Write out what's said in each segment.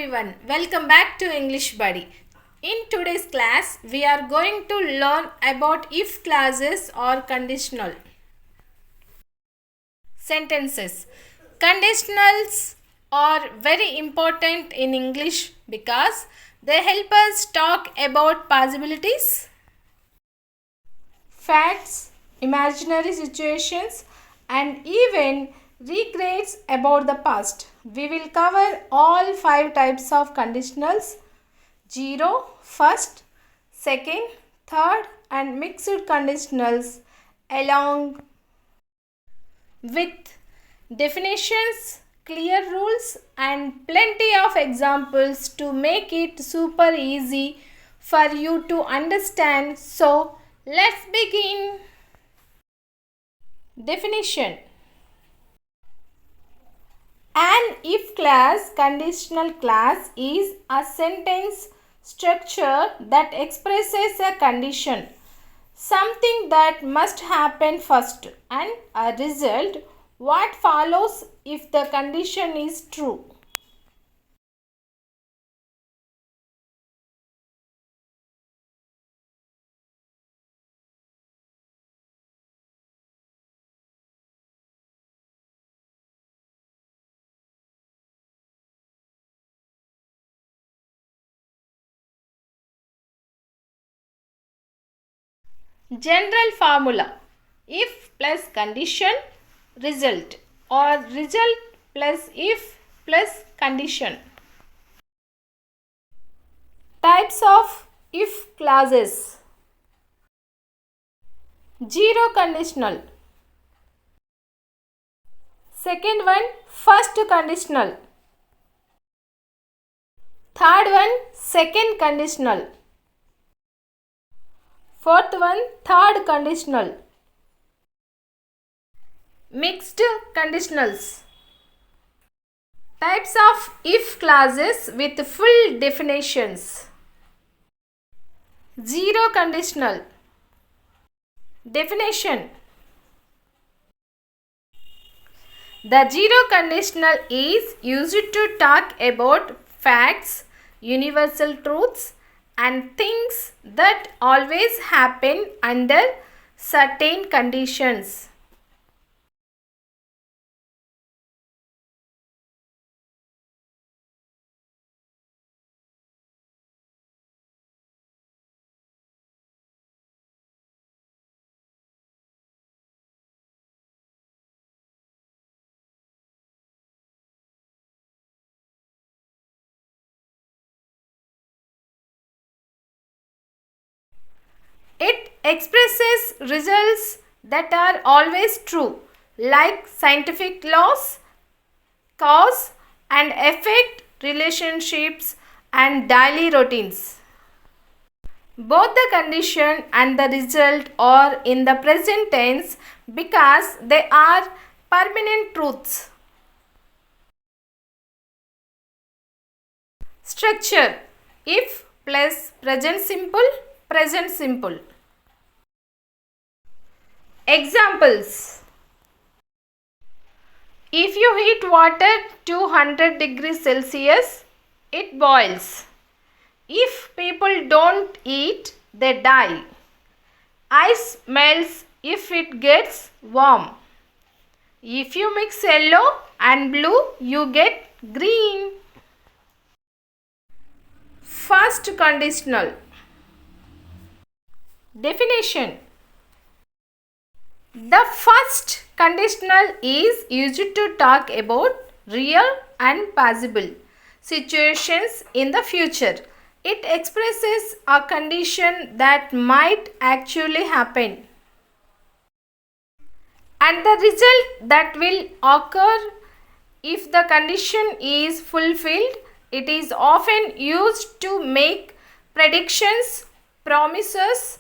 everyone, welcome back to English Buddy. In today's class, we are going to learn about if clauses or conditional sentences. Conditionals are very important in English because they help us talk about possibilities, facts, imaginary situations, and even regrets about the past. We will cover all 5 types of conditionals: 0, first, second, third, and mixed conditionals, along with definitions, clear rules, and plenty of examples to make it super easy for you to understand. So, let's begin. Definition: an if clause, conditional clause, is a sentence structure that expresses a condition, something that must happen first, and a result, what follows if the condition is true. General formula: if plus condition, result, or result plus if plus condition. Types of if clauses: 0 conditional. Second one, first conditional. Third one, second conditional. Fourth one, third conditional. Mixed conditionals. Types of if clauses with full definitions. 0 conditional. Definition: the 0 conditional is used to talk about facts, universal truths, and things that always happen under certain conditions. It expresses results that are always true, like scientific laws, cause and effect relationships, and daily routines. Both the condition and the result are in the present tense because they are permanent truths. Structure: if plus present simple, present simple. Examples: if you heat water to 100 degrees Celsius, it boils. If people don't eat, they die. Ice melts if it gets warm. If you mix yellow and blue, you get green. First conditional. Definition: the first conditional is used to talk about real and possible situations in the future. It expresses a condition that might actually happen and the result that will occur if the condition is fulfilled. It is often used to make predictions, promises,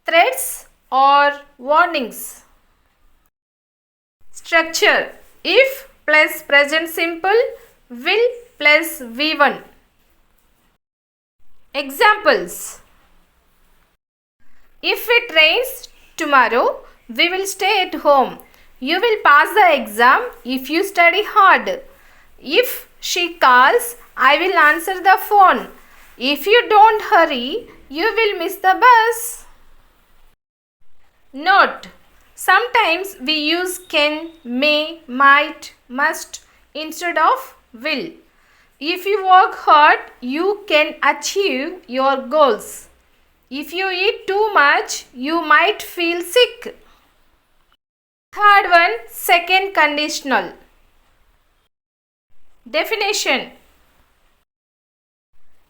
threats, or warnings. Structure: if plus present simple, will plus V1. Examples: if it rains tomorrow, we will stay at home. You will pass the exam if you study hard. If she calls, I will answer the phone. If you don't hurry, you will miss the bus. Note: sometimes we use can, may, might, must instead of will. If you work hard, you can achieve your goals. If you eat too much, you might feel sick. Third one, second conditional. Definition.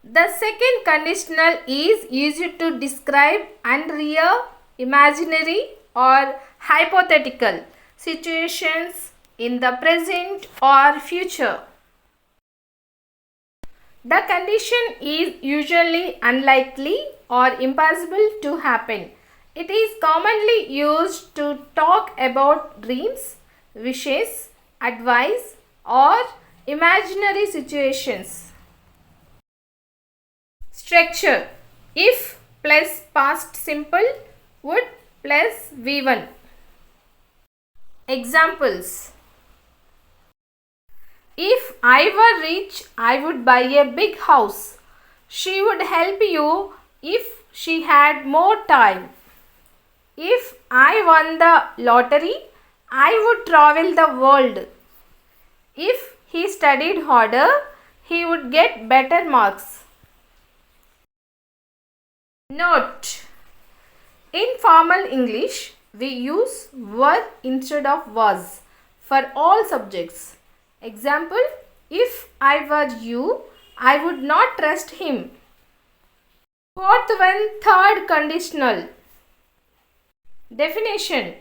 The second conditional is used to describe unreal, imaginary or hypothetical situations in the present or future. The condition is usually unlikely or impossible to happen. It is commonly used to talk about dreams, wishes, advice or imaginary situations. Structure: if plus past simple, would plus V1. Examples: if I were rich, I would buy a big house. She would help you if she had more time. If I won the lottery, I would travel the world. If he studied harder, he would get better marks. Note: in formal English, we use were instead of was for all subjects. Example: if I were you, I would not trust him. Fourth one, third conditional. Definition.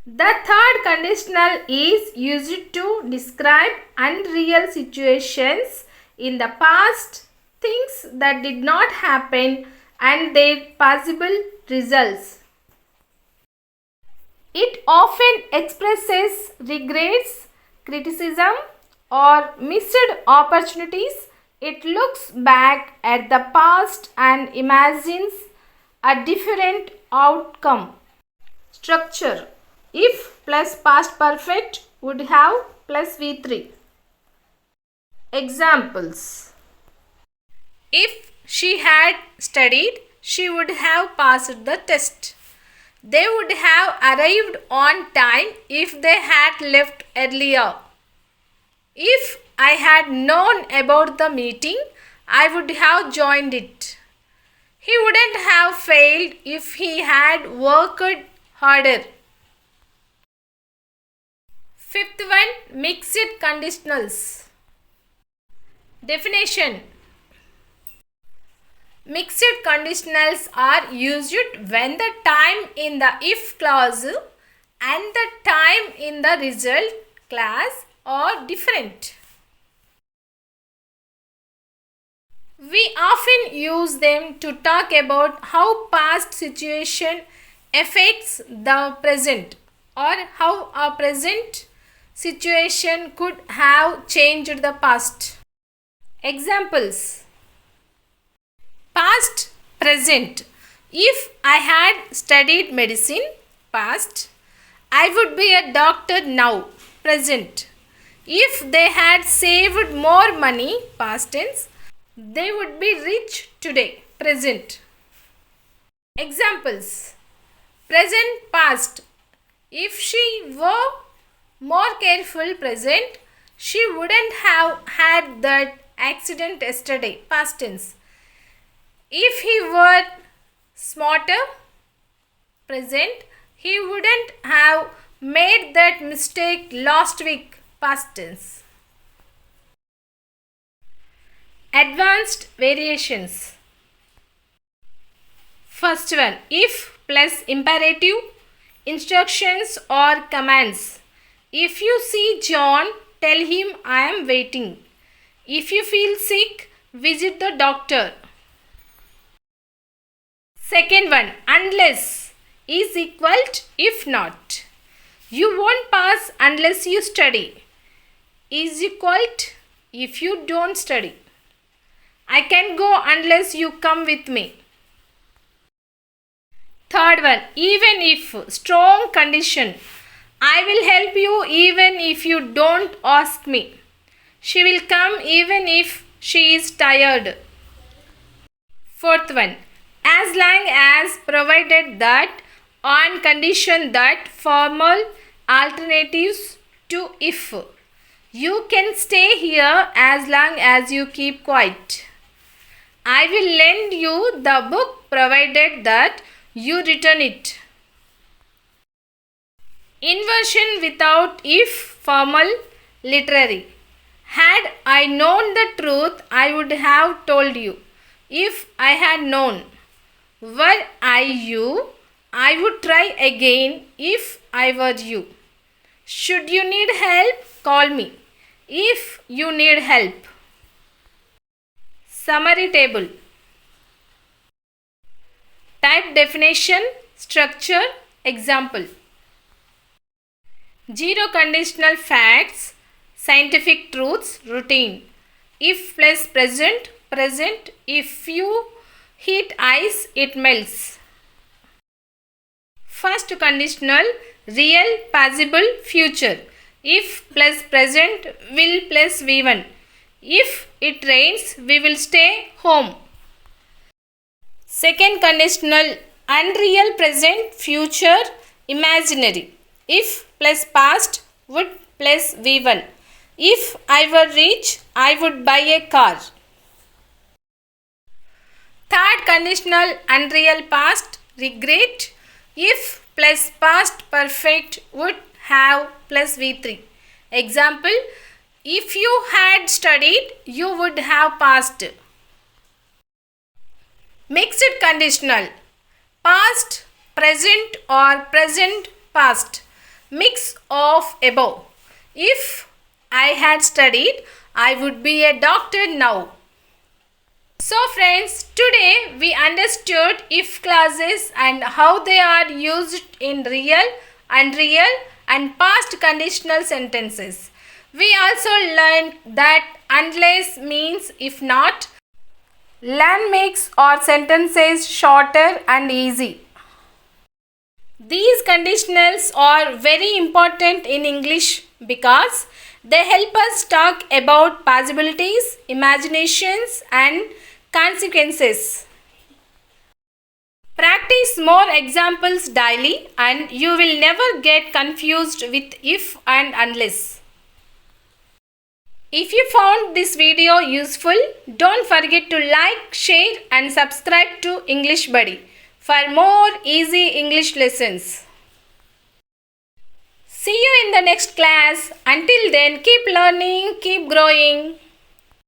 The third conditional is used to describe unreal situations in the past, things that did not happen and their possible results. It often expresses regrets, criticism or missed opportunities. It looks back at the past and imagines a different outcome. Structure: if plus past perfect would have plus V3. Examples: if she had studied, she would have passed the test. They would have arrived on time if they had left earlier. If I had known about the meeting, I would have joined it. He wouldn't have failed if he had worked harder. Fifth one, mixed conditionals. Definition. Mixed conditionals are used when the time in the if clause and the time in the result clause are different. We often use them to talk about how past situation affects the present or how a present situation could have changed the past. Examples: past, present. If I had studied medicine, past, I would be a doctor now, present. If they had saved more money, past tense, they would be rich today, present. Examples: present, past. If she were more careful, present, she wouldn't have had that accident yesterday, past tense. If he were smarter, present, he wouldn't have made that mistake last week, past tense. Advanced variations. First one, if plus imperative, instructions or commands. If you see John, tell him I am waiting. If you feel sick, visit the doctor. Second one, unless is equal to if not. You won't pass unless you study. Is equal to if you don't study. I can go unless you come with me. Third one, even if, strong condition. I will help you even if you don't ask me. She will come even if she is tired. Fourth one, as long as provided that on condition that formal alternatives to if. You can stay here as long as you keep quiet. I will lend you the book provided that you return it. Inversion without if formal literary. Had I known the truth, I would have told you. If I had known. Were I you, I would try again if I were you. Should you need help, call me. If you need help. Summary table. Type definition, structure, example. Zero conditional facts, scientific truths, routine. If plus present, present. If you heat ice, it melts. First conditional, real, possible, future. If plus present, will plus V1. If it rains, we will stay home. Second conditional, unreal, present, future, imaginary. If plus past, would plus V1. If I were rich, I would buy a car. Third conditional, unreal, past, regret. If plus past perfect, would have plus V3. Example, if you had studied, you would have passed. Mixed conditional, past, present or present, past. Mix of above. If I had studied, I would be a doctor now. So friends, today we understood if clauses and how they are used in real, unreal and past conditional sentences. We also learned that unless means if not. Learn makes our sentences shorter and easy. These conditionals are very important in English because they help us talk about possibilities, imaginations and consequences. Practice more examples daily and you will never get confused with if and unless. If you found this video useful, don't forget to like, share and subscribe to English Buddy for more easy English lessons. See you in the next class. Until then, keep learning, keep growing.